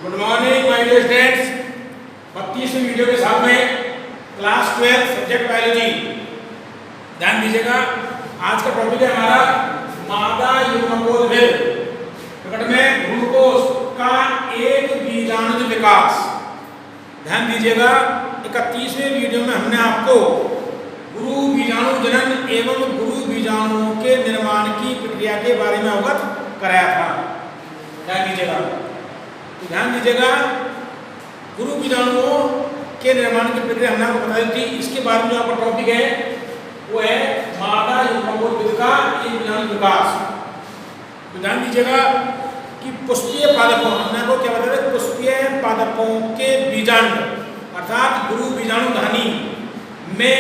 Good morning my dear students. 32वें video के साथ में क्लास 12 सब्जेक्ट बायोलॉजी। ध्यान दीजिएगा, आज का टॉपिक है हमारा मादा युग्मकोश भेद प्रकट में भ्रूणकोश का एक बीजाणु विकास। ध्यान दीजिएगा, 31वें वीडियो में हमने आपको गुरु बीजाणु जनन एवं गुरु बीजाणुओं के निर्माण की प्रक्रिया के बारे में अवगत कराया था। ध्यान दीजिएगा, गुरु बीजाणुओं के निर्माण की प्रक्रिया हमने आपको बताई थी। इसके बाद में जो आपका टॉपिक है वो है मादा युग्मकोश भेद का एक बीजाणु विकास। तो ध्यान दीजिएगा कि पुष्पीय पादपों, हमने आपको क्या बताया, पुष्पीय पादपों के बीजाणु अर्थात गुरु बीजाणु धानी में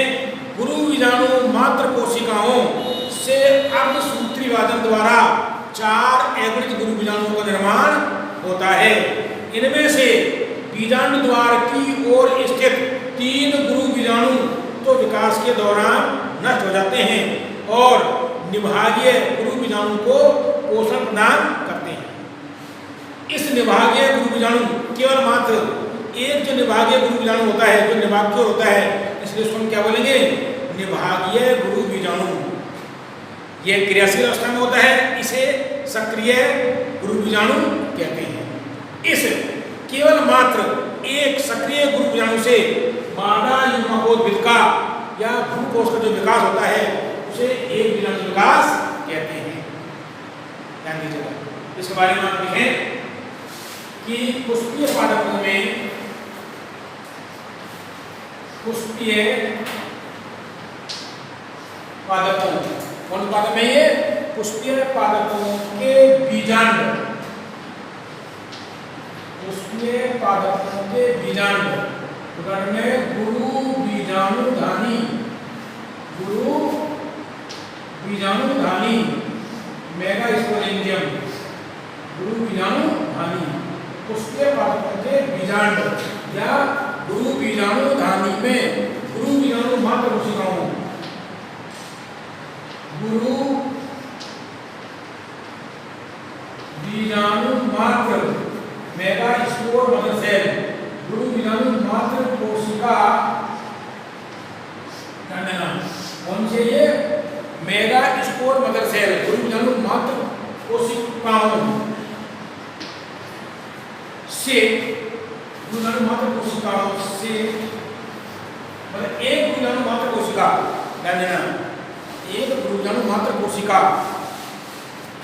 गुरु बीजाणु मात्र कोशिकाओं से अर्धसूत्री विभाजन द्वारा 4 एगुणित गुरु बीजाणुओं का निर्माण होता है। इनमें से बीजाणु द्वार की ओर स्थित 3 गुरु बीजाणु तो विकास के दौरान नष्ट हो जाते हैं और निभागीय गुरु बीजाणु को पोषण प्रदान करते हैं। इस निभागीय गुरु बीजाणु केवल मात्र एक जो निभागीय गुरु बीजाणु होता है, जो निभागीय होता है, इसलिए उसको हम क्या बोलेंगे, निभागीय गुरु बीजाणु। यह क्रियाशील अवस्था में होता है, इसे सक्रिय गुरु बीजाणु कहते हैं। इस केवल मात्र एक सक्रिय गुरु बीजाणु से मादा युग्मकोश भेद का या भ्रूणकोश का जो विकास होता है उसे एक बीजाणु विकास कहते हैं। ध्यान दीजिएगा, इसके बारे में आप लिखें कि पुष्पीय पादपों में कौन पादप है ये, पुष्पीय पादपों के बीजांड, पुष्पीय पादपों के बीजांड में गुरु बीजाणु धानी, गुरु बीजाणु धानी मेगास्पोरेंजियम, गुरु बीजाणु धानी पुष्पीय पादपों के बीजांड या गुरु बीजाणु धानी में गुरु बीजाणु मात्र कोशिकाओं, गुरु बीजाणु मात्र मेगास्पोर मदर सेल, गुरु बीजाणु मात्र कोशिका, कौन से ये, मेगास्पोर मदर सेल, गुरु बीजाणु मात्र कोशिकाओं से, गुरु बीजाणु मात्र कोशिकाओं से, मतलब एक गुरु बीजाणु मात्र कोशिका, ध्यान देना, एक गुरु बीजाणु मात्र कोशिका,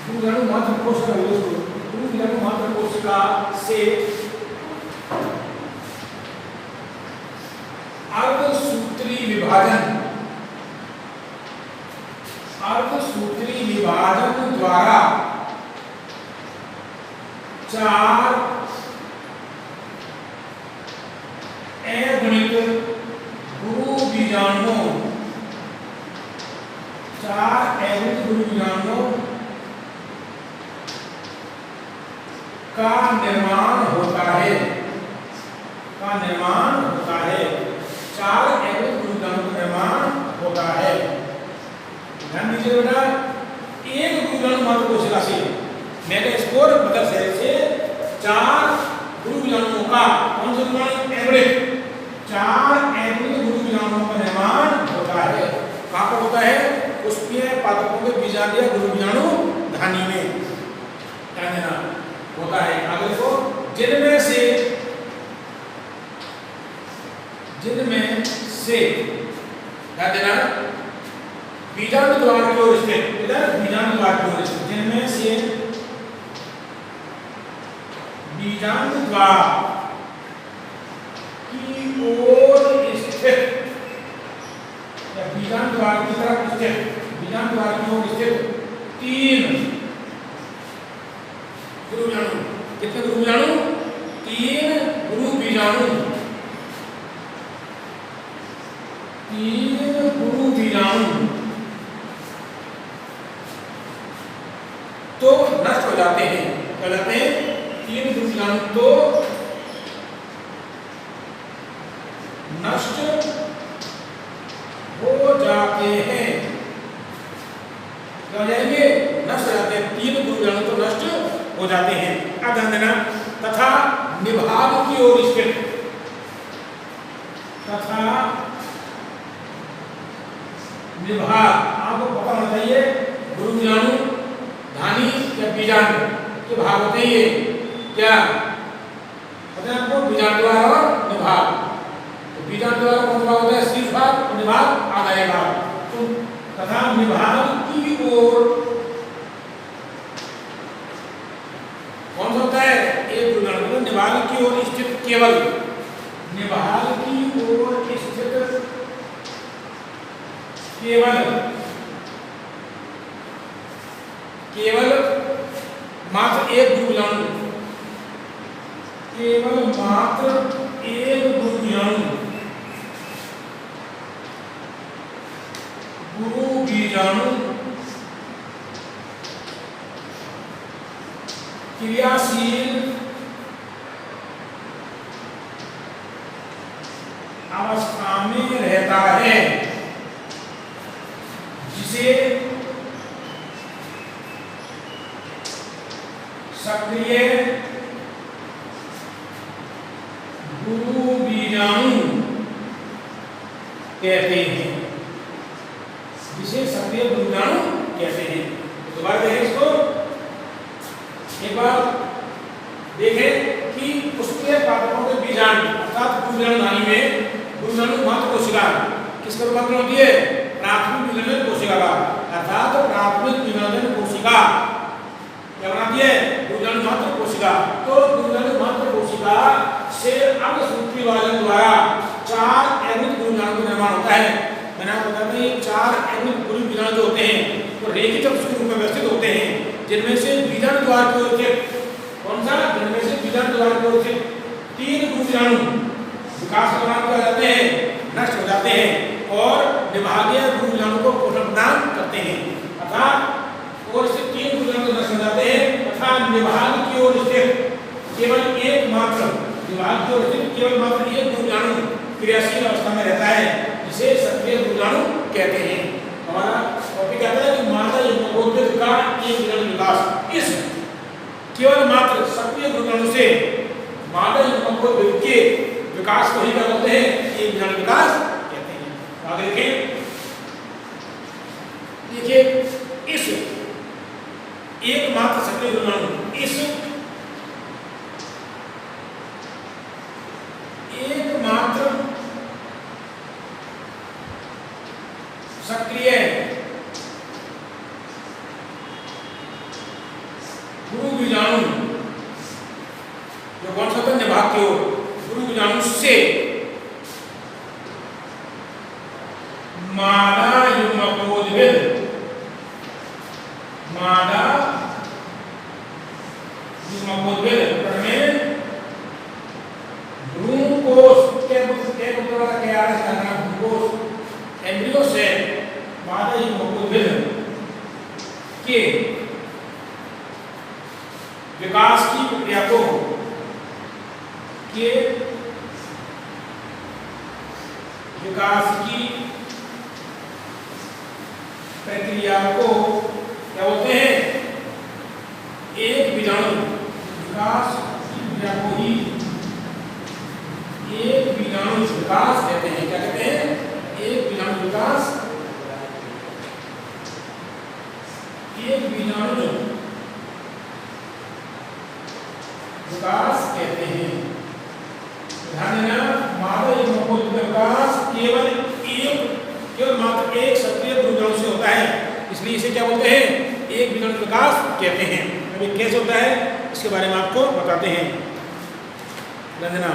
गुरु बीजाणु मात्र कोशिका, गुरु बीजाणु मात्र कोशिका से अर्धसूत्री विभाजन, अर्धसूत्री विभाजन द्वारा 4 अगुणित गुरु बीजाणुओं, 4 अगुणित गुरु बीजाणुओं का निर्माण होता है, का निर्माण होता है, 4 अगुणित गुरु बीजाणुओं का निर्माण होता है। ध्यान दीजिए बेटा, एक गुरु बीजाणु मात्र कोशिका से, मेगास्पोर मदर सेल से 4 गुरु बीजाणुओं का, कौन सा निर्माण, एगुणित, 4 अगुणित गुरु बीजाणुओं का निर्माण होता है। कहाँ पर होता है, पुष्पीय पादपों के बीजांड या गुरु बीजाणु धानी में, ध्यान देना, होता है। आगे देखो, जिनमें से ध्यान देना, बीजाणु द्वार की ओर स्थित, इधर बीजाणु द्वार की ओर स्थित, जिनमें से बीजाणु द्वार की ओर स्थित या बीजाणु द्वार की तरफ स्थित, बीजाणु द्वार की ओर स्थित 3 गुरु बीजाणु, कितने गुरु बीजाणु, 3 गुरु बीजाणु, 3 गुरु बीजाणु तो नष्ट हो जाते हैं, क्या जाते हैं, 3 गुरु बीजाणु तो नष्ट हो जाते हैं, क्या हो जाएंगे, नष्ट हो जाते हैं, 3 गुरु बीजाणु तो नष्ट हो जाते हैं। अब ध्यान देना, तथा निभाग की ओर स्थित, तथा निभाग, आपको पता होना चाहिए गुरु बीजाणु, धानी या बीजाणु के भाग होते हैं ये क्या पता है आपको, बीजाणु द्वार और निभाग। तो बीजाणु द्वार कौन सा भाग होता है, शीर्ष भाग, और निभाग आधार भाग। तो तथा निभाग की ओर कौन सा होता है, एक गुरु निभाग की ओर स्थित केवल, निभाग की ओर स्थित केवल मात्र एक गुरु बीजाणु, केवल मात्र एक गुरु बीजाणु, गुरु बीजाणु क्रियाशील अवस्था में रहता है, जिसे सक्रिय गुरु बीजाणु कहते हैं, जिसे सक्रिय गुरु बीजाणु कहते हैं। दोबारा देखें इसको, एक बार देखें कि उसके पादपों के बीजाणु अर्थात गुरु बीजाणु धानी में गुरु बीजाणु मात्र कोशिका किसका रूपांतरण होती है, प्राथमिक बीजाणु कोशिका का, अर्थात प्राथमिक बीजाणु कोशिका क्या बनाती है, गुरु बीजाणु मात्र कोशिका। तो गुरु बीजाणु मात्र कोशिका से अंगसूत्री विभाजन द्वारा 4 एनिक गुरु बीजाणु का निर्माण होता है। मैंने आपको बताया था ये 4 एनिक गुरु बीजाणु जो होते हैं वो रेखित चतुष्कोण रूप में व्यवस्थित होते हैं, जिनमें से बीजाणु द्वार की ओर स्थित कौन सा, जिनमें से बीजाणु द्वार की ओर स्थित 3 गुरु बीजाणु विकास के दौरान क्या हो जाते हैं, नष्ट हो जाते हैं और निभागीय गुरु बीजाणु को पोषण प्रदान करते हैं, अर्थात और से 3 गुरु बीजाणु नष्ट हो जाते हैं तथा निभाग की ओर स्थित केवल एकमात्र, निभाग की ओर स्थित केवल मात्र एक गुरु बीजाणु क्रियाशील अवस्था में रहता है, जिसे सक्रिय गुरु बीजाणु कहते हैं। हमारा टॉपिक कहता है कि मादा युग्मकोद्भिद का एक बीजाणु विकास, इस केवल मात्र सक्रिय गुरु बीजाणु से मादा युग्मकोद्भिद के विकास को ही क्या बोलते हैं, एक बीजाणु विकास कहते हैं। आगे देखें, देखिए इस एकमात्र सक्रिय गुरु बीजाणु, इस एकमात्र सक्रिय गुरु बीजाणु जो कौन सा होता है, निभाग की ओर गुरु बीजाणु से मादा युग्मकोद्भिद, मादा युग्मकोद्भिद में भ्रूणकोष एम्ब्रियो से मादा युग्मकोद्भिद के विकास की प्रक्रिया को क्या बोलते हैं, एक बीजाणु विकास की प्रक्रिया को ही एक बीजाणु विकास कहते हैं। क्या कहते हैं, एक बीजाणु विकास, एक बीजाणु विकास कहते हैं। ध्यान देना, मादा युग्मकोद्भिद का विकास केवल मात्र एक सक्रिय गुरु बीजाणु से होता है, इसलिए इसे क्या बोलते हैं, एक बीजाणु विकास कहते हैं। अब ये कैसे होता है इसके बारे में आपको बताते हैं। ध्यान देना,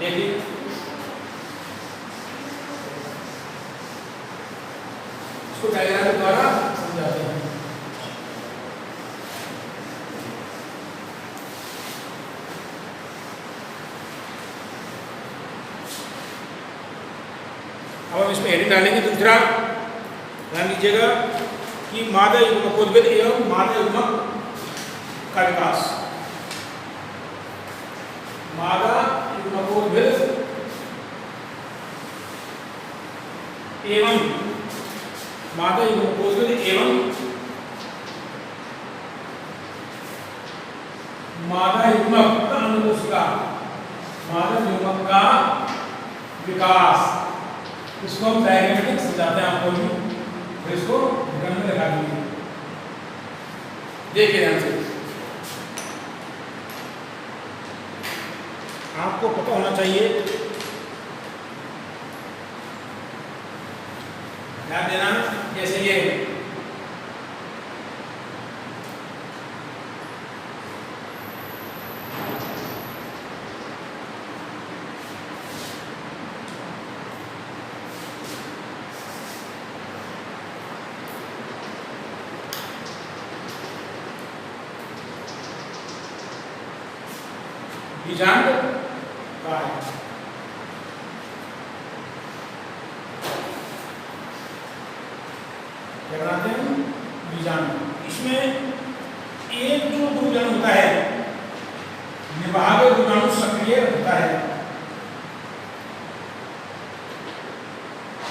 देखिए इसको डायग्राम के द्वारा समझाते हैं। अब हम इसमें हेडिंग डालेंगे दूसरा, ध्यान दीजिएगा कि मादा युग्मकोद्भिद एवं मादा युग्मक का विकास, मादा युग्मकोद्भिद एवं मादा युग्मकोद्भिद एवं मादा युग्मक का अनुकोशिका, मादा युग्मक का विकास, इसको हम डायग्रामेटिक समझाते हैं आपको भी, तो इसको ड्राइंग में दिखा देंगे। देखिए ध्यान से, आपको पता होना चाहिए, ध्यान देना, जैसे ये बीजांड काय, क्या बनाते हैं बीजांड। इसमें एक जो ध्रुवजन होता है निभाग ध्रुवाणु सक्रिय होता है,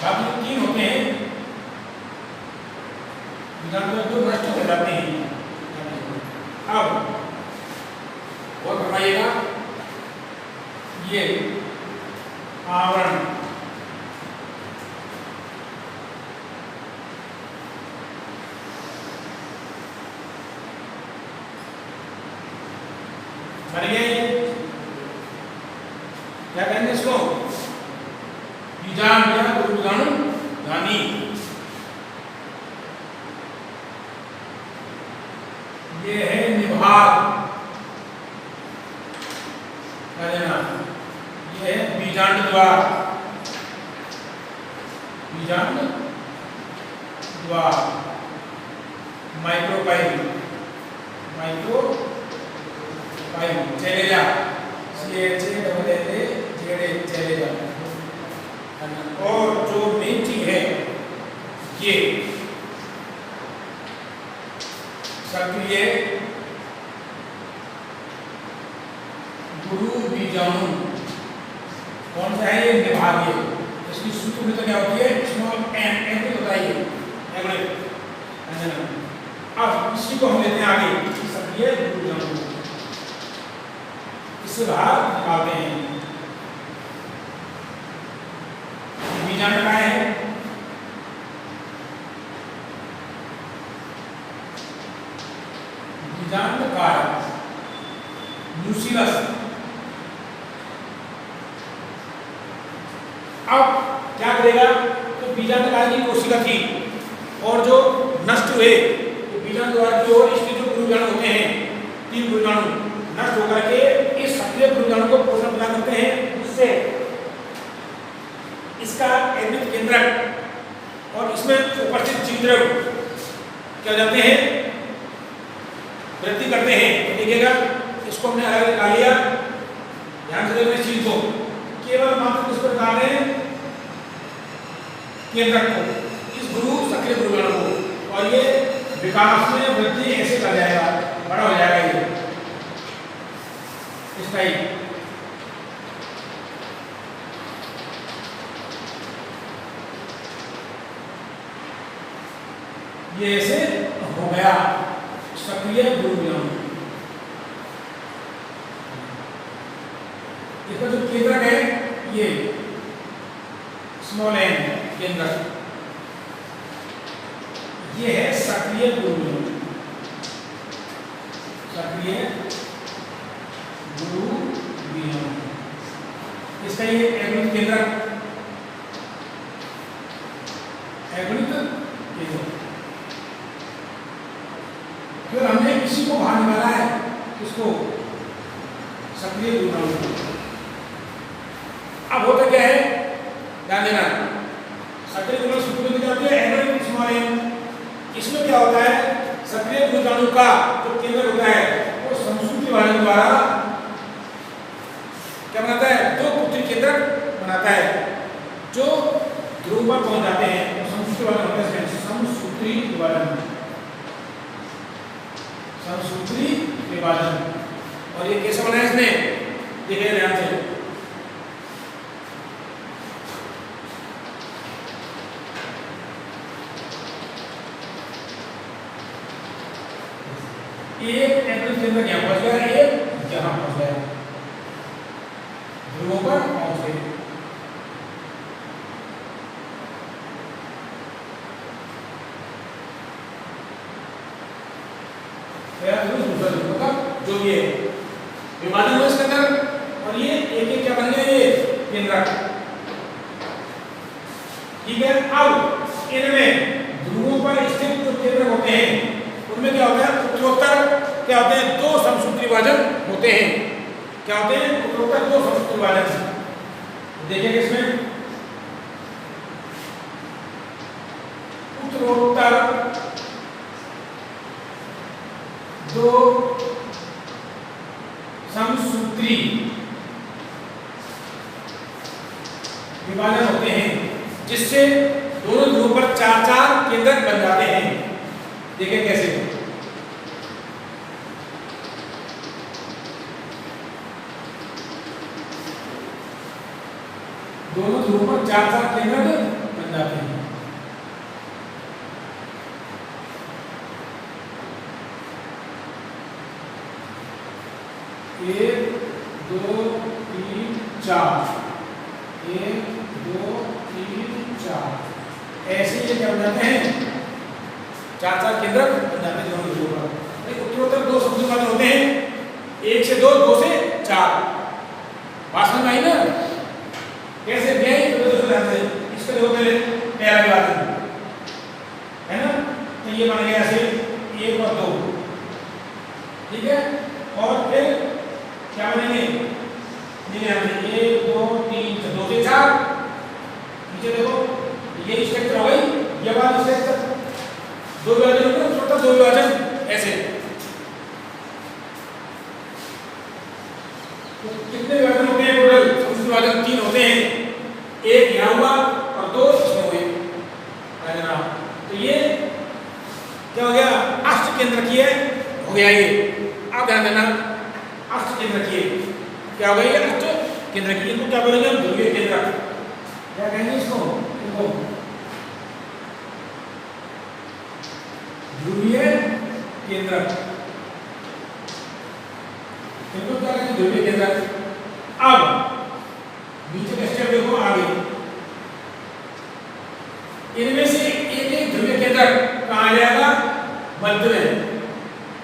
बाकी तीन होते हैं बीजांड जो नष्ट हो जाते हैं। अब और फरमाइएगा, ये आवरण बन गया, ये क्या कहेंगे इसको, बीजांड या ध्रुवजाणु धानी। ये है निभाग, ये है बीजांड द्वार, बीजांड द्वार, माइक्रोपाइल, माइक्रोपाइल, चले जा, चले जा। और जो मेन चीज है ये सक्रिय गुरु बीजाणु, कौन सा है ये निभागीय, इसकी सूत्रता क्या होती है, स्मॉल एम, एम होता है ये। अब इसी को हम लेते हैं आगे, सक्रिय गुरु बीजाणु, इससे बाहर निकालते हैं। बीजांड क्या है, बीजांड काय, न्यूक्लियस। अब क्या करेगा, तो बीजांड काय की कोशिका थी और जो नष्ट हुए, तो बीजांड द्वार की ओर इसके जो गुरुजाणु होते हैं, तीन गुरुजाणु नष्ट होकर के इस सक्रिय गुरुजाणु को पोषण प्रदान करते हैं, जिससे इसका एमिक केंद्रक और इसमें उपस्थित जीवद्रव क्या जाते हैं, वृद्धि करते हैं। तो देखिएगा, इसको हमने अलग निकाल लिया, ध्यान से देखना इस चीज को, केवल मात्र किस पर निकाल रहे हैं, केंद्रक को, इस गुरु सक्रिय गुरुजाणु को, और ये विकास में वृद्धि ऐसे कर जाएगा, बड़ा हो जाएगा ये इस टाइप। ये ऐसे हो गया सक्रिय गुरुजाणु। इसका जो केंद्रक है ये स्मॉल एन केंद्रक, ये है सक्रिय गुरुजाणु, सक्रिय गुरुजाणु। इसका ये एगोनिक केंद्रक, एगोनिक केंद्रक, फिर हमने इसी को बाहर निकाला है, इसको सक्रिय गुरुजाणु। अब होता क्या है, ध्यान देना, सक्रिय गुरुजाणु सूत्र में क्या होती है, एगोनिक स्मॉल एन। इसमें क्या होता है, सक्रिय गुरुजाणु का जो केंद्र होता है वो समसूत्री वालन द्वारा क्या बनाता है, दो पुत्री केंद्रक बनाता है, जो ध्रुव पर पहुंच जाते हैं, तो समसूत्री वालन होता है, समसूत्री वालन, समसूत्री विभाजन। और ये कैसे बनाया इसने, देखिए ध्यान से, एक एटॉमिक केंद्रक यहाँ पहुंच गया, एक यहाँ पहुंच गया, ध्रुवों पर पहुंच गए। मतलब जो ये विभाजन हुआ इसके अंदर, और ये एक एक क्या बन गया, ये केंद्रक। ठीक है, अब इनमें ध्रुवों पर स्थित जो केंद्रक होते हैं उनमें क्या होता है, उत्तरोत्तर क्या होते हैं, दो समसूत्री विभाजन होते हैं। क्या होते हैं, उत्तरोत्तर दो समसूत्री विभाजन। देखिए इसमें उत्तरोत्तर दो समसूत्री विभाजन होते हैं, जिससे दोनों ध्रुवों पर 4-4 केंद्रक बन जाते हैं। देखिए कैसे, दोनों ध्रुवों पर 4-4 केंद्रक बन जाते हैं। एक, दो, तीन, चार, एक, दो, तीन, चार, ऐसे ये क्या बन जाते हैं, 4-4 केंद्रक बन जाते हैं दोनों ध्रुवों पर। उत्तरोत्तर दो समसूत्री विभाजन होते हैं, 1 से 2, 2 से 4। बात समझ में आई ना, कैसे दिया है, इसको देखो पहले, पहला विभाजन है ना, तो ये बन गया ऐसे 1 और 2, ठीक है, और फिर क्या बनेंगे, 1, 2, 3, 2 से 4, नीचे देखो ये स्ट्रक्चर हो गई, ये वाला स्ट्रक्चर, दो विभाजन होते हैं, छोटा दो विभाजन ऐसे। तो कितने विभाजन होते हैं टोटल, समसूत्री विभाजन 3 होते हैं, एक यहाँ हुआ और 2 इसमें हुए। तो ये क्या हो गया, अष्ट केंद्रकीय हो गया ये। आप ध्यान देना, अष्ट केंद्रकीय क्या हो गया, अष्ट केंद्रकीय को क्या बोलेंगे हम, ध्रुवीय केंद्रक। क्या कहेंगे इसको, ध्रुवीय केंद्रक। इनको क्या कहेंगे, ध्रुवीय केंद्रक। अब नीचे का स्टेप देखो आगे, इनमें से एक एक ध्रुवीय केंद्रक कहाँ आ जाएगा, मध्य में,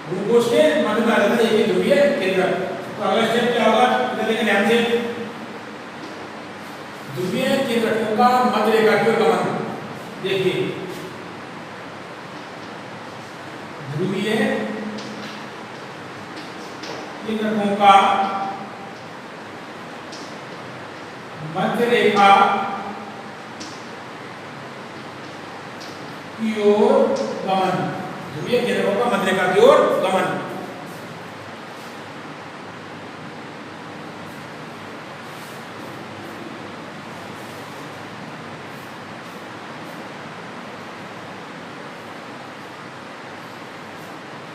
भूकोश के मध्य में आ जाता है एक ध्रुवीय केंद्रक। तो अगला स्टेप क्या होगा, इधर देखें ध्यान से, ध्रुवीय केंद्रकों का मध्य रेखा की ओर गमन। देखिए ध्रुवीय केंद्रकों का मध्य रेखा की ओर गमन, ध्रुवीय केंद्रकों का मध्य रेखा की ओर गमन।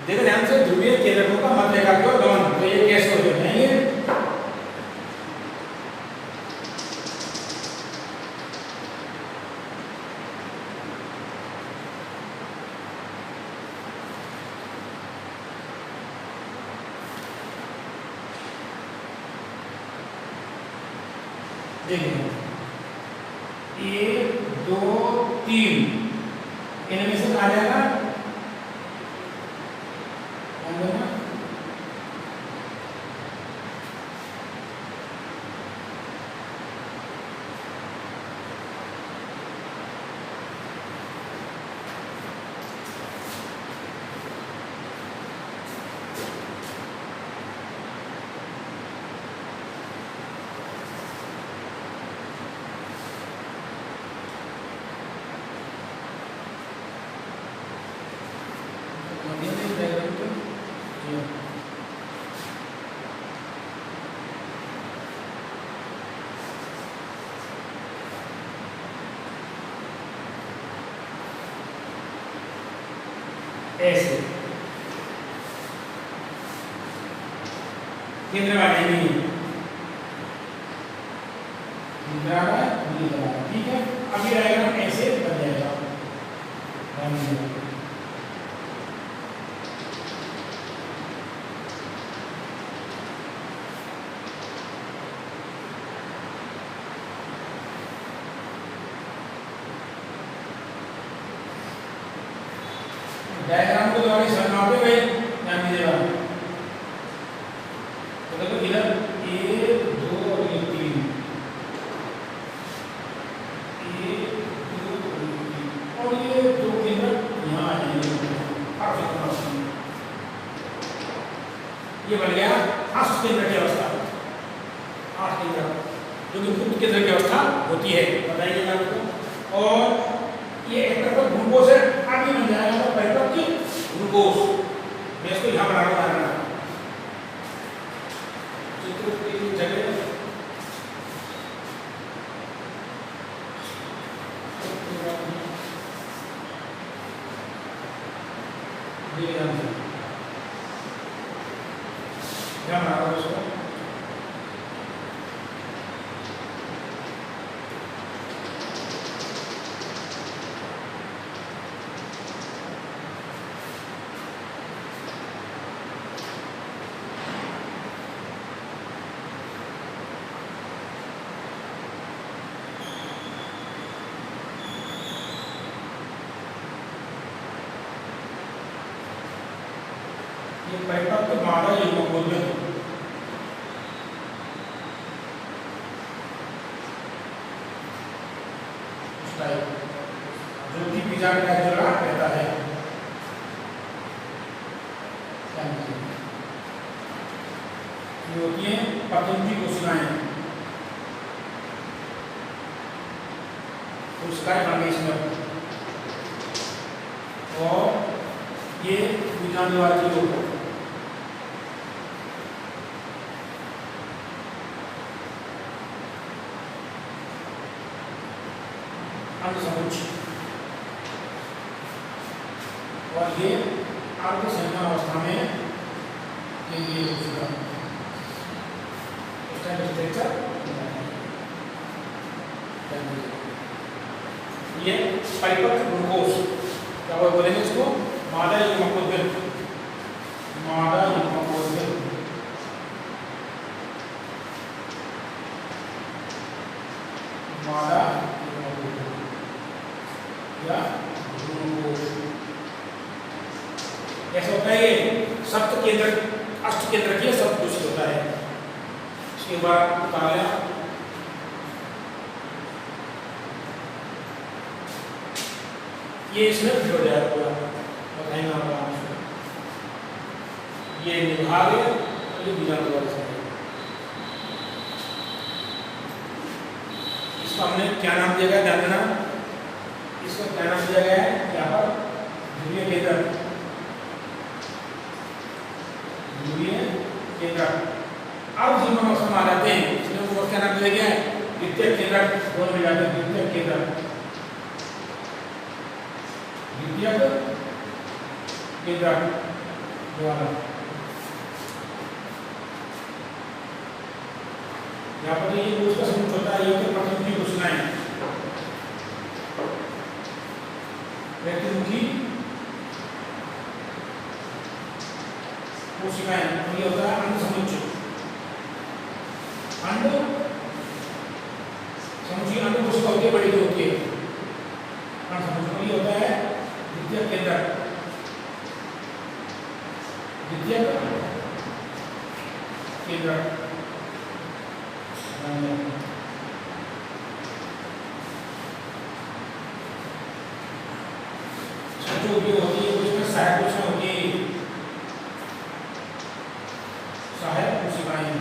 देखो ध्यान से, ध्रुवीय केंद्रकों का मध्य रेखा की ओर गमन, तो ये कैसे हो जाएंगे, देखिए 1, 2, 3, इनमें से आ जाएगा ऐसे केंद्र वाले नहीं, ठीक है। अभी आएगा ऐसे बन जाएगा, डायग्राम को द्वारा समझना पे भाई ध्यान दीजिएगा। तो देखो इधर 1 2 और 3, 1 2 और 3 और ये 2 केंद्र यहाँ आ जाएंगे। ये बन गया 8 केंद्र की अवस्था, 8 केंद्र जो कि गुप्त केंद्र की अवस्था होती है, बताइए आपको। और ये एक तरफ ग्लूकोज है, आगे बन जाएगा परिपक्व की ग्लूकोज। मैं इसको यहाँ बना रहा हूँ चित्र की जगह। क्या बना रहा हूँ इसको, ये परिपक्व मादा युग्मकोल में जो कि बीजांड का जोड़ा रहता है। ये होती है पतंगी कोशिकाएं, कोशिकाएं बन गई इसमें, और ये बीजांड द्वारा की अंडसमुच्च, और ये अर्धसंयुग्म अवस्था में केंद्रीय कोशिका स्ट्रक्चर। ये परिपक्व ग्लूकोज क्या बोलेंगे इसको, मादा युग्मकोल, मादा युग्मकोल, मादा या ग्लूकोज। ऐसा होता है ये सप्त केंद्र अष्ट केंद्र की सब कुछ होता है। इसके बाद उतारा ये इसमें फिट हो जाएगा पूरा, बताएंगे आपको। ये निभाग है और ये बीजांड द्वारा से। इसका हमने क्या नाम दिया गया, ध्यान देना, इसका क्या नाम दिया गया है यहाँ पर, ध्रुवीय केंद्र, ध्रुवीय केंद्र। अब जिन अवस्था आ जाते हैं इसमें वो क्या नाम दिया गया है, द्वितीयक केंद्र, दोनों मिल जाते हैं, द्वितीयक केंद्र, द्वितीयक केंद्र द्वारा। यहाँ पर ये कोशिका समूह होता है, ये तो प्रतिमुखी कोशिकाएं, प्रतिमुखी कोशिकाएं, और ये होता है अंडसमुच्च, अंड समुच्च अंड कोशिका होती है, बड़ी होती है अंडसमुच्च। और ये होता है द्वितीयक केंद्र, द्वितीयक केंद्र। जो भी होती है उसमें सहायक कोशिकाएं होती है, सहायक कोशिकाएं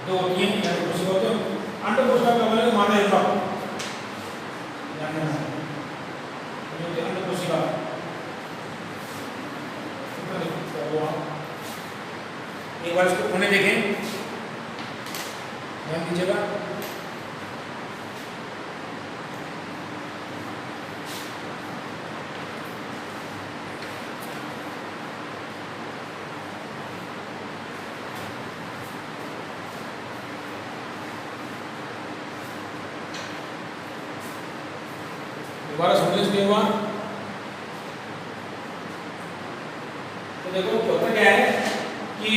दो होती हैं, या कोशिका होते हैं। अंड कोशिका का बोलेंगे मादा युग्मक, ध्यान देना, ये होती है अंड कोशिका। एक बार इसको होने देखें, ध्यान दीजिएगा। दोबारा समझने से हुआ तो देखो होता क्या है कि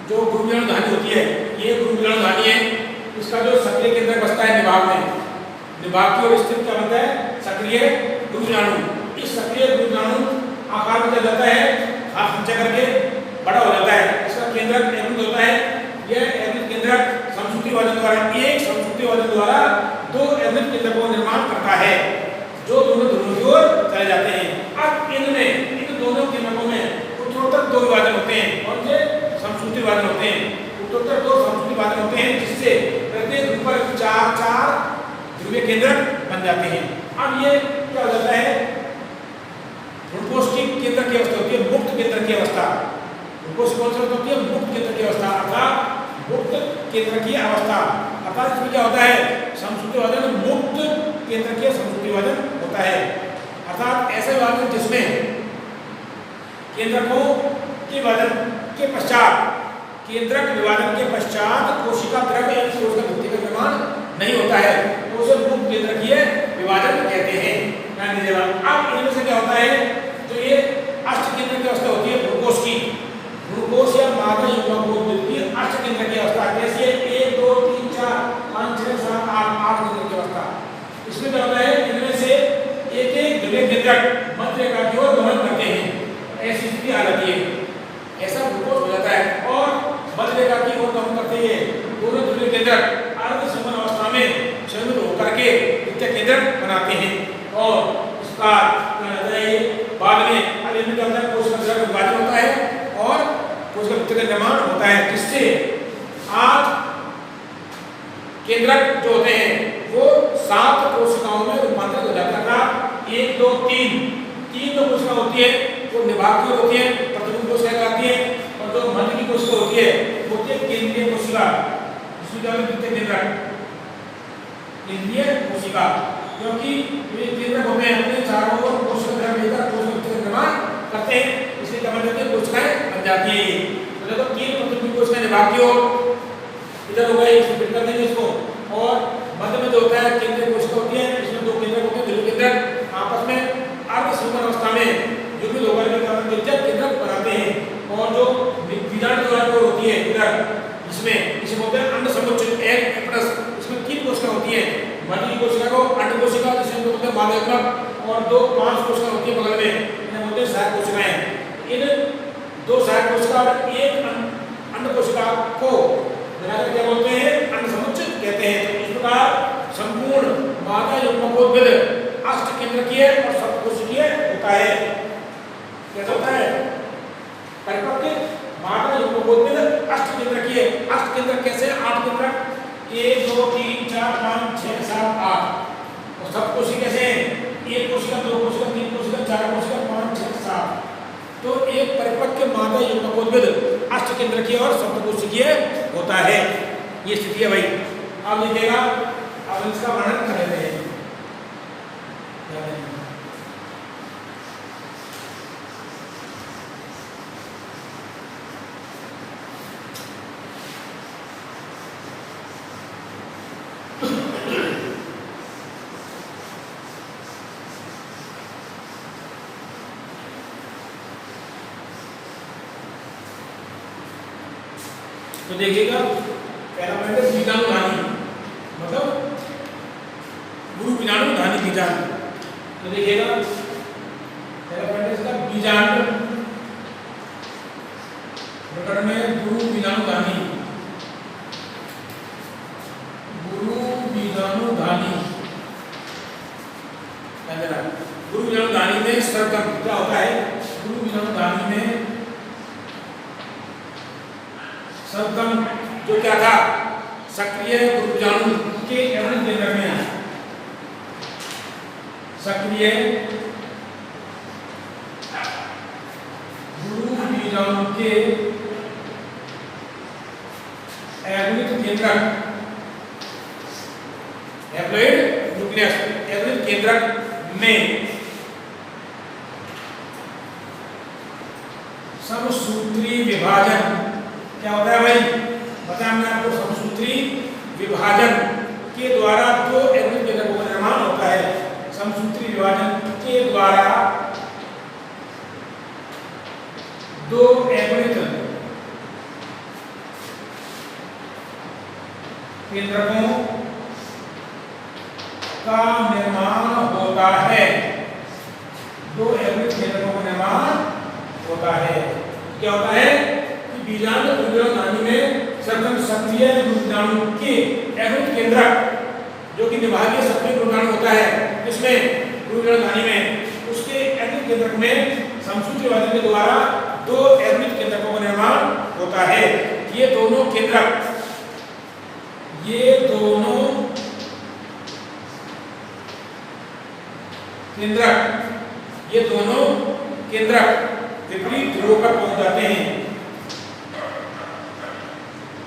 जो गुरुविलाणु धानी होती है, ये गुरुविलाणु धानी है, इसका जो सक्रिय केंद्र बसता है निभाग में, निभाग की ओर स्थित क्या बनता है, सक्रिय गुरुविजाणु। इस सक्रिय गुरुविजाणु आकार में क्या जाता है, हाथ संचय करके बड़ा हो जाता है। इसका केंद्रक एवं होता है, यह एवं केंद्रक समसूत्री वादन द्वारा, एक समसूत्री वादन द्वारा दो एवं केंद्रकों का निर्माण करता है जो दोनों ध्रुवों की ओर चले जाते हैं। अब इनमें इन दोनों केंद्रकों में उत्तरोत्तर दो विभाजन होते हैं, कौन से, समसूत्री वादन होते हैं। उत्तरोत्तर दो समसूत्री वादन होते हैं जिससे प्रत्येक ध्रुव पर 4-4 ध्रुवीय केंद्रक बन जाते हैं। अब ये क्या हो जाता है, ध्रुवकोश की केंद्र की अवस्था होती है मुक्त केंद्र की अवस्था। ध्रुवकोश कौन सी होती है, मुक्त केंद्र की अवस्था अर्थात मुक्त केंद्र की अवस्था। अर्थात इसमें क्या होता है, समसूत्री वादन मुक्त केंद्र के समसूत्री वादन होता है। अर्थात ऐसे वादन जिसमें केंद्रकों के विभाजन के पश्चात, केंद्रक विभाजन के पश्चात कोशिका द्रव्य या कोशिका भित्ति का निर्माण नहीं होता है तो उसे मुक्त केंद्रकीय विभाजन कहते हैं। ध्यान दीजिएगा। अब इनमें से क्या होता है, तो ये अष्ट केंद्र की अवस्था होती है ध्रुवकोश की। ध्रुवकोश या मादा युग्मकोश की अष्ट केंद्र की अवस्था कैसी है, 1 2 3 4 5 6 7 8 केंद्र की अवस्था। इसमें क्या होता है, इनमें से एक एक ध्रुवीय केंद्रक मध्य रेखा की ओर गमन करते हैं, ऐसी स्थिति आ जाती है, ऐसा ध्रुवकोश हो जाता है। और मध्य रेखा की ओर गमन करते हैं दोनों ध्रुवीय केंद्रक अर्ध संपन्न अवस्था में संयुक्त होकर के द्वितीय केंद्रक बनाते हैं। और इसका बाद में अब इनमें क्या होता है, कोशिका द्रव्य का विभाजन होता है और कोशिका भित्ति का निर्माण होता है जिससे 8 केंद्रक जो होते हैं वो 7 कोशिकाओं में रूपांतरित हो जाता है। 1 2 3 जो कोशिका होती है वो निभाग की होती है, प्रतिबिंब कोशिका कहलाती है, और जो मध्य की कोशिका होती है वो होती है केंद्रीय कोशिका, इसमें क्या होता है द्वितीय केंद्रक केंद्रीय कोशिका। क्योंकि ये केंद्रक होते हैं अपने चारों ओर कोशिका द्रव्य लेकर कोशिका भित्ति का निर्माण करते हैं, इसलिए क्या बन जाती है, कोशिकाएं बन जाती है। तो देखो 3 प्रतिबिंब कोशिकाएं निभाग की ओर इधर हो गई, इसको फिट कर देंगे इसको, और मध्य में जो होता है केंद्रीय कोशिका होती है, इसमें 2 केंद्रक होते हैं, ध्रुवीय केंद्रक आपस में अर्ध संपन्न अवस्था में युग्मित होकर के द्वितीय केंद्रक बनाते हैं। और जो बीजाणु द्वारा होती है इधर इसमें बोलते हैं अंड समुच्चय एक एपडस, इसमें 3 कोशिका होती है, मध्य की कोशिका को अंड कोशिका जिसे बोलते हैं मादा युग्मक, और 5 कोशिका होती है बगल में, इन्हें बोलते हैं सहायक कोशिकाएं। इन 2 सहायक कोशिका और 1 अंड कोशिका को मिलाकर क्या बोलते हैं, अंड समुच्चय कहते हैं। तो इस प्रकार संपूर्ण मादा युग्मकोद्भिद अष्ट केंद्रकीय और सप्तकोशिकीय होता है। कैसा होता है, परिपक्व मादा युग्मकोद्भिद अष्ट केंद्रकीय। अष्ट केंद्रक कैसे, 8 केंद्रक, 1 2 3 4 5 6 7 8। और सप्तकोशिकीय कैसे हैं, 1 कोशिका 2 कोशिका 3 कोशिका 4 कोशिका 5 6 7। तो एक परिपक्व मादा युग्मकोद्भिद अष्ट केंद्रकीय और सप्तकोशिकीय होता है। ये स्थिति है भाई। अब लिखिएगा, अब इसका वर्णन कर लेते हैं। तो देखिएगा, पहला पॉइंट है बीजाणु धानी, मतलब गुरु बीजाणु धानी बीजाणु। तो देखिएगा पहला पॉइंट है इसका बीजाणु प्रकरण में गुरु बीजाणु धानी, गुरु बीजाणु धानी। गुरु बीजाणु धानी में सर्कम क्या होता है, गुरु बीजाणु धानी में सर्कम जो क्या था, सक्रिय गुरु बीजाणु के एवं केंद्र में, सक्रिय गुरु बीजाणु के एवं केंद्रक, हैप्लॉइड न्यूक्लियस एवं केंद्रक में समसूत्री विभाजन क्या होता है भाई, बताया हमने आपको, समसूत्री विभाजन के द्वारा 2 एवं केंद्रकों का निर्माण होता है। समसूत्री विभाजन के द्वारा 2 एवं केंद्रकों का निर्माण होता है, दो एवरेज केंद्रकों का निर्माण होता है। क्या होता है कि बीजाणु ध्रुवीकरण नाली में सर्वप्रथम सक्रिय बीजाणु के एवरेज केंद्रक जो कि विभागीय सक्रिय बीजाणु होता है इसमें ध्रुवीकरण नाली में, उसके एवरेज केंद्रक में समसूत्री विभाजन के द्वारा दो एवरेज केंद्रकों का निर्माण होता है। ये दोनों केंद्रक विपरीत ध्रुवों पर पहुंच जाते हैं,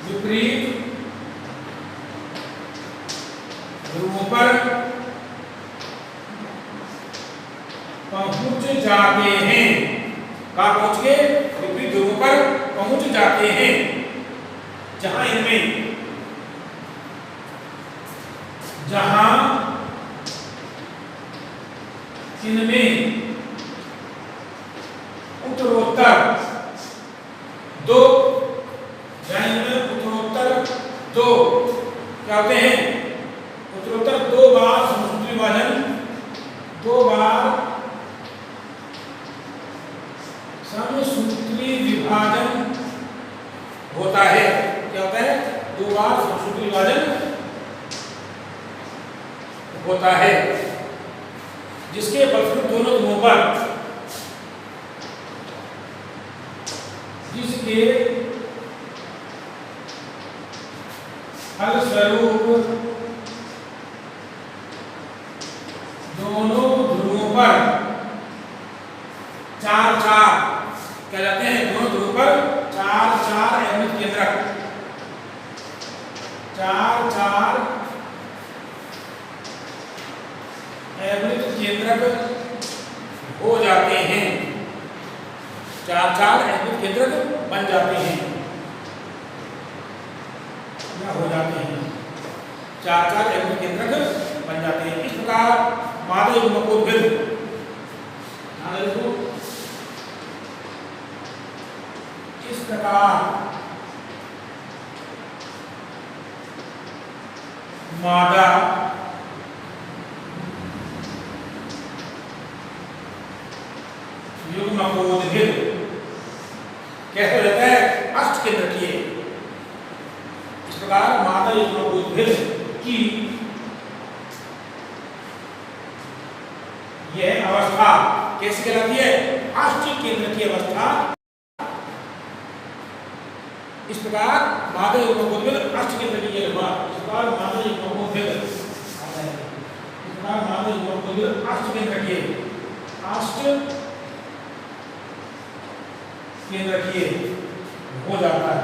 विपरीत ध्रुवों पर पहुंच जाते हैं। कहाँ पहुंच के? विपरीत ध्रुवों पर पहुंच जाते हैं, जहां इनमें उत्तरोत्तर दो क्या होते हैं? उत्तरोत्तर दो बार समसूत्री विभाजन, दो बार समसूत्री विभाजन होता है। क्या होता है? दो बार समसूत्री विभाजन होता है, जिसके फलस्वरूप दोनों ध्रुवों पर फलस्वरूप दोनों ध्रुवों पर चार क्या जाते हैं? दोनों ध्रुवों पर चार एवरेज केंद्रक, चार एवरेज केंद्रक हो जाते हैं, चार एवरेज केंद्रक बन जाते हैं या हो जाते हैं, चार एवरेज केंद्रक बन जाते हैं। इस प्रकार मादा युग्मकोद्भिद इस प्रकार मादा युग्मकोद्भिद कैसे हो जाता है? अष्ट केंद्रकीय। इस प्रकार मादा युग्मकोद्भिद की यह अवस्था कैसे कहलाती है? अष्ट केंद्रकीय अवस्था। इस प्रकार मादा युग्मकोद्भिद अष्ट केंद्रकीय हुआ। इस प्रकार मादा युग्मकोद्भिद अष्ट केंद्रकीय हो जाता है।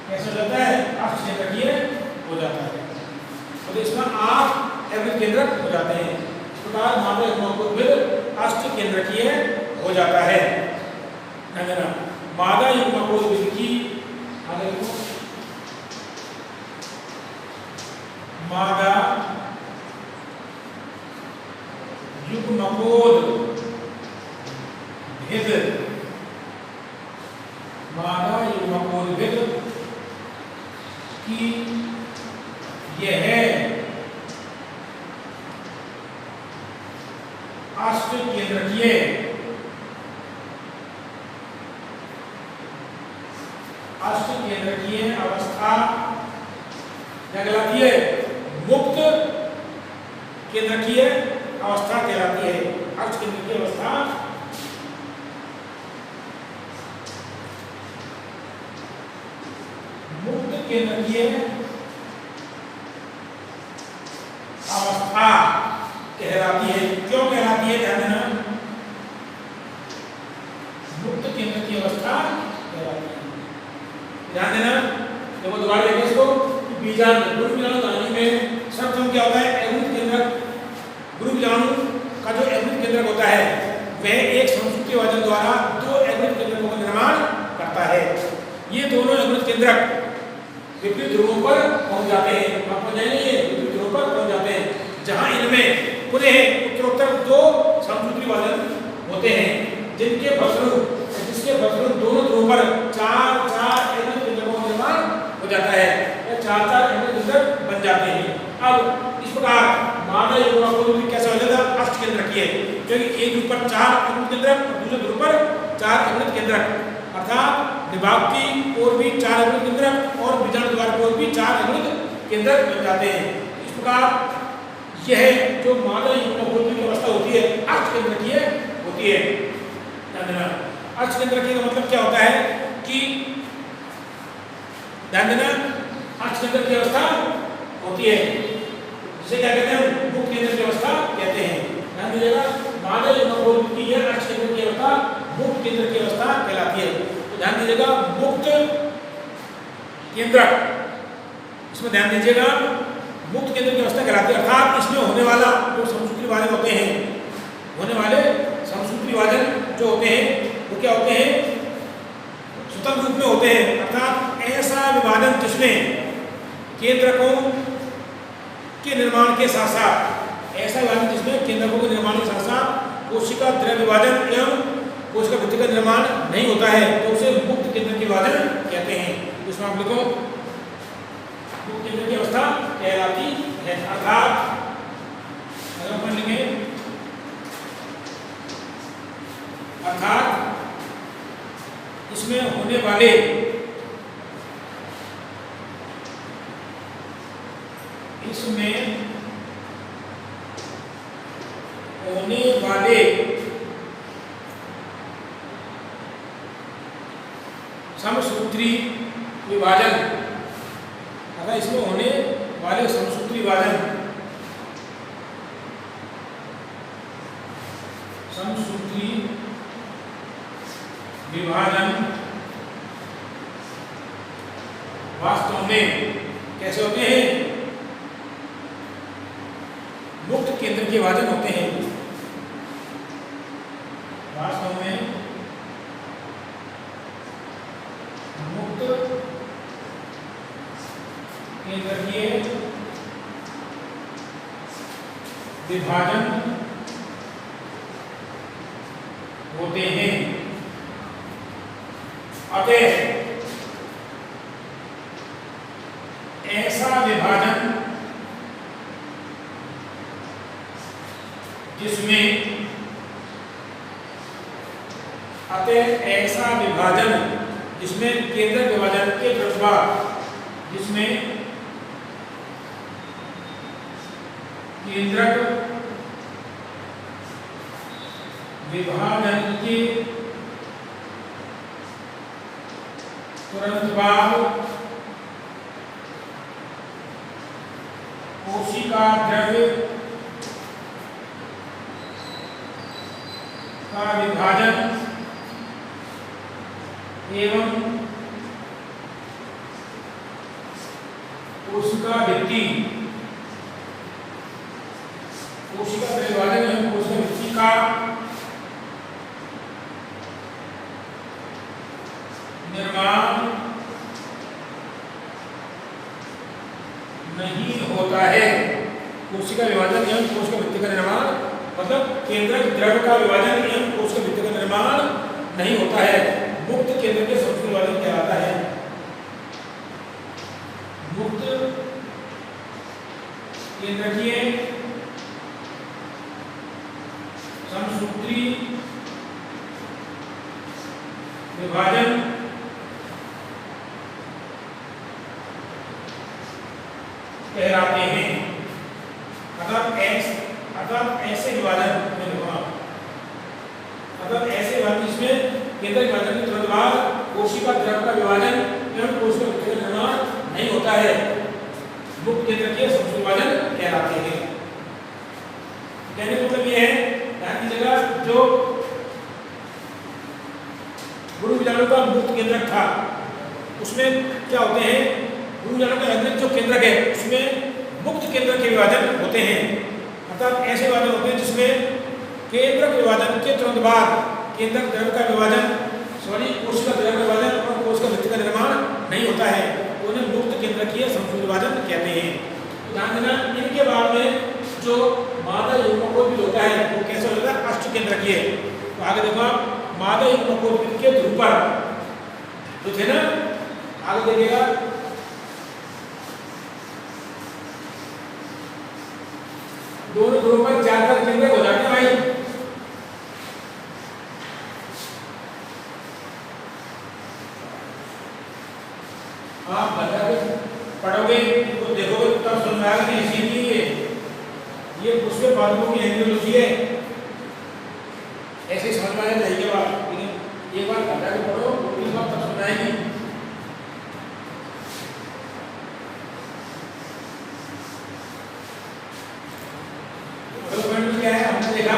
कैसे हो जाता है? अष्ट केंद्रकीय हो जाता है, तो इसमें 8 एवरेज केंद्रक हो जाते हैं। इस प्रकार मादा युग्मकोद्भिद अष्ट केंद्रकीय हो जाता है। मादा युग्मकोद्भिद की मादा युग्मकोद्भिद की यह अष्ट केंद्रकीय अवस्था क्या कहलाती है? मुक्त केंद्रकीय अवस्था कहलाती है। अष्ट केंद्रकीय अवस्था मुक्त केंद्रकीय अवस्था कहलाती है। क्यों कहलाती है? ध्यान देना, मुक्त केंद्रकीय अवस्था कहलाती है। ध्यान देना, जब दोबारा देखें इसको, बीजाणु नाली में सर्वप्रथम क्या होता है? एवरेज केंद्रक, गुरु बीजाणु का जो एवरेज केंद्रक होता है वह एक समसूत्री विभाजन द्वारा दो एवरेज केंद्रकों का निर्माण करता है। ये दोनों एवरेज केंद्रक विपरीत ध्रुवों पर पहुंच जाते हैं, विपरीत ध्रुवों पर पहुंच जाते हैं, जहां इनमें पुनः उत्तरोत्तर दो समसूत्री विभाजन होते हैं, जिसके फलस्वरूप दोनों ध्रुवों पर चार एवरेज केंद्रकों का निर्माण हो जाता है, चार एवरेज केंद्रक बन जाते हैं। अब युग्मकोश कैसा हो जाता है, अष्ट केंद्रक है, क्योंकि एक ध्रुव पर 4 अवयव केंद्रक और दूसरे ध्रुव पर 4 अवयव केंद्रक, अर्थात निभाग की ओर भी 4 अवयव केंद्रक और बीजाणु द्वार की ओर भी 4 अवयव केंद्रक बन जाते हैं। इस प्रकार यह जो मादा युग्मकोश की अवस्था होती है अष्ट केंद्रकीय होती है। अष्ट केंद्रकीय का मतलब क्या होता है कि ध्यान देना, अष्ट केंद्रक की अवस्था होती है जिसे क्या कहते हैं, मुक्त केंद्र की अवस्था कहते हैं। ध्यान दीजिएगा, मादा युग्मकोश की यह अष्ट केंद्र की अवस्था मुक्त केंद्र की अवस्था कहलाती है। तो ध्यान दीजिएगा, मुक्त केंद्रक, इसमें ध्यान दीजिएगा, मुक्त केंद्र की अवस्था कहलाती है, अर्थात इसमें होने वाला जो समसूत्री विभाजन होते हैं, होने वाले समसूत्री विभाजन जो होते हैं वो क्या होते हैं, स्वतंत्र रूप में होते हैं, अर्थात ऐसा विभाजन जिसमें केंद्रकों के निर्माण के साथ साथ, ऐसा विभाजन जिसमें केंद्रकों के निर्माण के साथ साथ कोशिका द्रव्य विभाजन एवं कोशिका भित्ति का निर्माण नहीं होता है, तो उसे मुक्त केंद्र के विभाजन कहते हैं। इसमें आप लिखो मुक्त केंद्र की अवस्था कहलाती है, अर्थात अगर अपन लिखें, अर्थात इसमें होने वाले समसूत्री विभाजन, अगर इसमें होने वाले समसूत्री विभाजन, समसूत्री विभाजन वास्तव में कैसे होते हैं, मुक्त केंद्र के विभाजन होते हैं। वास्तव में मुक्त केंद्रीय विभाजन होते हैं। अतः ऐसा विभाजन जिसमें, अतः ऐसा विभाजन जिसमें केंद्रक विभाजन के प्रतिभाग, जिसमें केंद्रक विभाजन के तुरंत बाद कोशिका द्रव्य का विभाजन एवं कोशिका भित्ति, कोशिका द्रव्य विभाजन एवं कोशिका भित्ति का निर्माण नहीं होता है। कोशिका विभाजन एवं कोशिका भित्ति का निर्माण मतलब केंद्रक द्रव्य का विभाजन एवं कोशिका भित्ति का निर्माण नहीं होता है। मुक्त केंद्र के समसूत्री विभाजन कहलाता है। मुक्त केंद्रकीय समसूत्री विभाजन कहलाते हैं। अर्थात ऐसे विभाजन में होगा, अर्थात ऐसे विभाजन जिसमें केंद्रक विभाजन के तुरंत बाद कोशिका द्रव्य का विभाजन एवं कोशिका भित्ति का निर्माण नहीं होता है, मुक्त केंद्रकीय समसूत्री विभाजन कहलाते हैं। कहने का मतलब यह है, ध्यान दीजिएगा, जो गुरु बीजाणु का मुक्त केंद्रक था उसमें क्या होते हैं, गुरु बीजाणु का अग्निक जो केंद्रक है उसमें मुक्त केंद्रक के विभाजन होते हैं। अर्थात ऐसे विभाजन होते हैं जिसमें केंद्रक विभाजन के तुरंत बाद केंद्रक द्रव्य का विभाजन, कोशिका द्रव्य का विभाजन और कोशिका भित्ति का निर्माण नहीं होता है, उन्हें मुक्त केंद्रकीय समसूत्री विभाजन कहते हैं। ध्यान देना, इनके बाद में जो मादा युग्मकोश होता है वो कैसे होता है, अष्ट केंद्रकीय। तो आगे देखो आप, मादा युग्मकोश के ध्रुव पर जो थे ना, आगे देखिएगा, दोनों ध्रुवों पर आप घर पढ़ोगे तो देखोगे तब समझ आएगा कि इसीलिए ये उसके बातों की एंग्लोलॉजी है, ऐसे समझ में आया जाएगी बात। लेकिन एक बार घर जाके पढ़ो तो बात तब समझ आएगी। क्या है, हमने देखा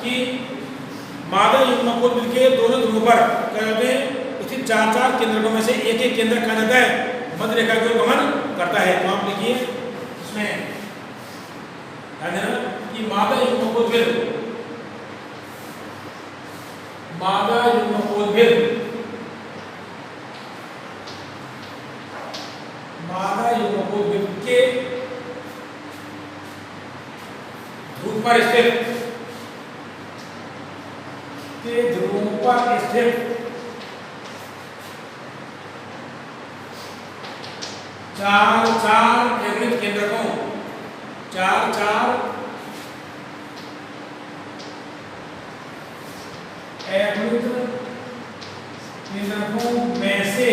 कि मादा युग्मकों मिलके दोनों ध्रुवों पर क्या होते हैं स्थित 4 केंद्रकों में से एक केंद्र कहा जाता है, मध्य रेखा की ओर गमन करता है। तो आप लिखिए इसमें ध्यान देना कि मादा युग्मकों के ध्रुव पर स्थित 4 एवरेज केंद्रकों 4 एवरेज केंद्रकों में से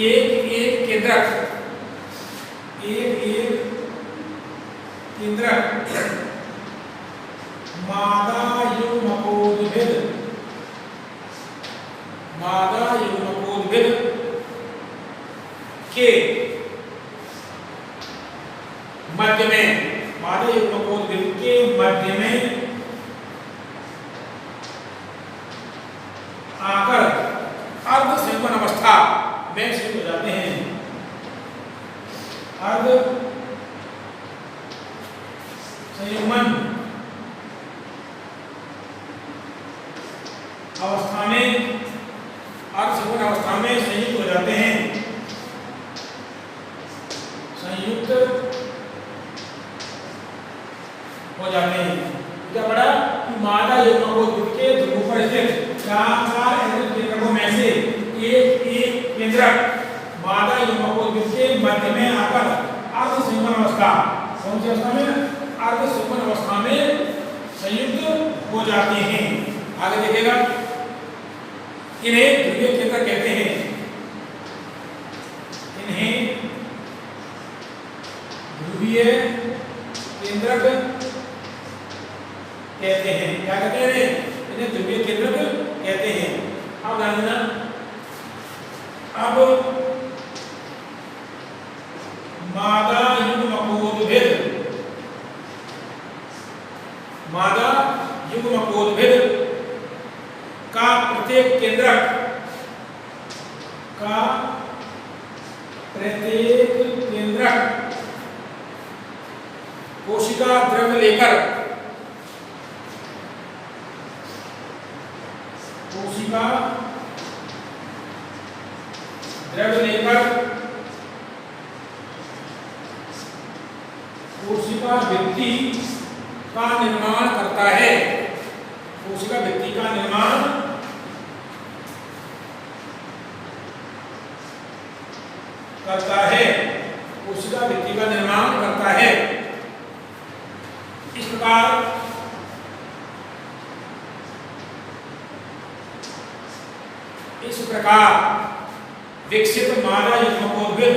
एक केंद्रक मादा युग्मकोद्भिद के मध्य में आकर अर्ध संयुग्मन अवस्था में स्थित हो जाते हैं। अर्ध संयुग्मन अवस्था में संयुक्त हो जाते हैं। क्या पढ़ा कि मादा युग्मकों के ध्रुव पर स्थित 4 एवरेज केंद्रकों में से एक केंद्रक मादा युग्मकों के मध्य में आकर अर्ध संयुग्मन अवस्था, कौन सी अवस्था में? अर्ध संयुग्मन अवस्था में संयुक्त हो जाते हैं। आगे देखिएगा, इन्हें ध्रुवीय केंद्र कहते हैं। इन्हें ध्रुवीय केंद्रक कहते हैं। क्या कहते हैं? इन्हें ध्रुवीय केंद्रक कहते हैं। अब ध्यान देना, अब मादा युग्मकोद्भिद का प्रत्येक केंद्रक कोशिका द्रव्य लेकर कोशिका भित्ति का निर्माण करता है। कोशिका भित्ति का निर्माण करता है। कोशिका भित्ति का निर्माण करता है। इस प्रकार विकसित मादा युग्मकोद्भिद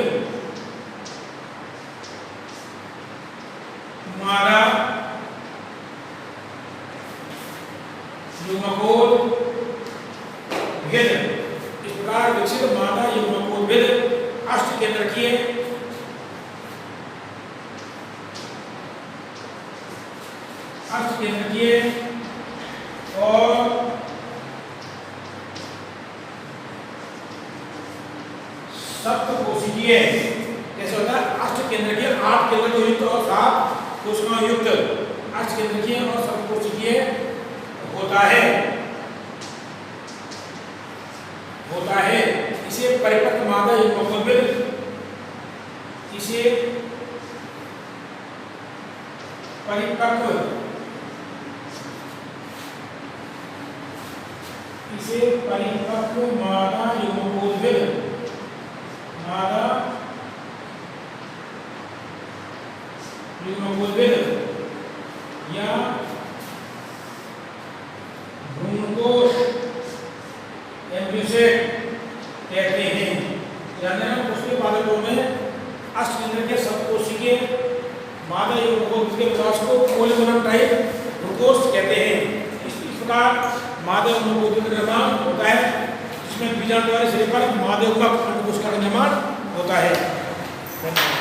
इस प्रकार विकसित मादा युग्मकोद्भिद अष्टकेंद्रकीय और सप्तकोशिकीय, कैसे होता है? अष्टकेंद्रकीय 8 केंद्र युक्त और 7 कोशिकाओं युक्त अष्टकेंद्रकीय और सप्तकोशिकीय होता है। इसे परिपक्व मादा युग्मकोद्भिद परिपक्व मादा युग्मकोद्भिद या भ्रूणकोश एम्ब्रियोसेक कहते अष्टकेंद्र के सप्तकोशिकीय मादा युग्मकोश के विकास को पोलिगोनम टाइप प्रोकोस्ट कहते हैं। इस प्रकार मादा युग्मकोश का निर्माण होता है, जिसमें बीजाणु द्वारा शरीर पर मादा युग्मक अंडकोश का निर्माण होता है। धन्यवाद।